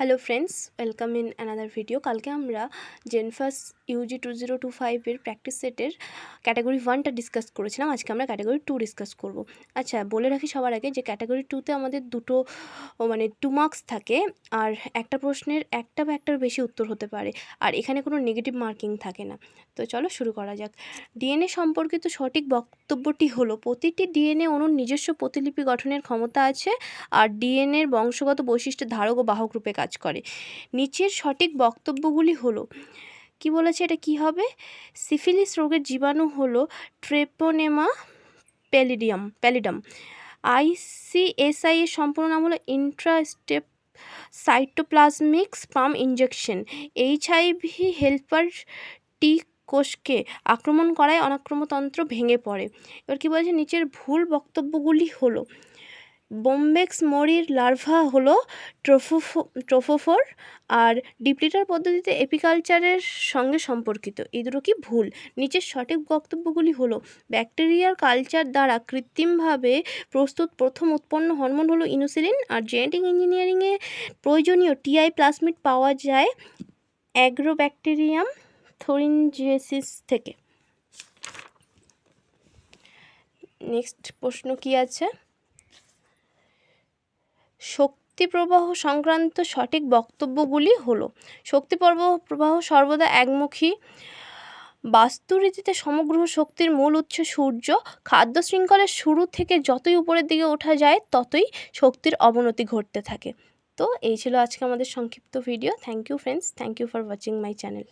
Hello friends, welcome in another video. কালকে আমরা জেনফাস Yuji 2025-এর practice সেটের ক্যাটাগরি 1টা ডিসকাস করেছিলাম। আজকে আমরা ক্যাটাগরি 2 ডিসকাস করব। আচ্ছা, বলে রাখি সবার আগে যে ক্যাটাগরি 2তে আমাদের দুটো 2 মার্কস থাকে, আর একটা প্রশ্নের একটা বা একটার বেশি উত্তর হতে পারে, আর এখানে কোনো নেগেটিভ মার্কিং থাকে না। তো চলো শুরু করা যাক। ডিএনএ সম্পর্কিত সঠিক বক্তব্যটি হলো, প্রতিটি ডিএনএ অণুর নিজস্ব প্রতিলিপি গঠনের ক্ষমতা আছে, আর ডিএনএর বংশগত বৈশিষ্ট্যের ধারক ও বাহক রূপে কাজ করে। নিচের সঠিক বক্তব্যগুলি হলো, কি বলেছে, এটা কি হবে? সিফিলিস রোগের জীবাণু হলো ট্রেপোনেমা প্যালিডাম। ICSI এর সম্পূর্ণ নাম হলো ইন্ট্রাস্টেপ cytoplasmic sperm injection. HIV helper T কোষকে আক্রমণ করায় অনাক্রমতন্ত্র ভেঙে পড়ে। এবার কি বলেছে, নিচের ভুল বক্তব্যগুলি হলো, বোম্বেক্স মরির লার্ভা হলো ট্রোফোফোর, আর ডিপ্লিটার পদ্ধতিতে এপিকালচারের সঙ্গে সম্পর্কিত। এই দুটো কি ভুল? নিচের সঠিক বক্তব্যগুলি হলো, ব্যাকটেরিয়ার কালচার দ্বারা কৃত্রিমভাবে প্রস্তুত প্রথম উৎপন্ন হরমোন হলো ইনসুলিন, আর জেনেটিক ইঞ্জিনিয়ারিংয়ে প্রয়োজনীয় TI প্লাজমিড পাওয়া যায় অ্যাগ্রোব্যাকটেরিয়াম থোরিনজিয়েসিস থেকে। নেক্সট প্রশ্ন কি আছে? শক্তি প্রবাহ সংক্রান্ত সঠিক বক্তব্যগুলি হলো, শক্তি প্রবাহ সর্বদা একমুখী। বাস্তুরীতিতে সমগ্র শক্তির মূল উৎস সূর্য। খাদ্য শৃঙ্খলের শুরু থেকে যতই উপরের দিকে ওঠা যায় ততই শক্তির অবনতি ঘটতে থাকে। তো এই ছিল আজকে আমাদের সংক্ষিপ্ত video. Thank you friends, thank you for watching my channel.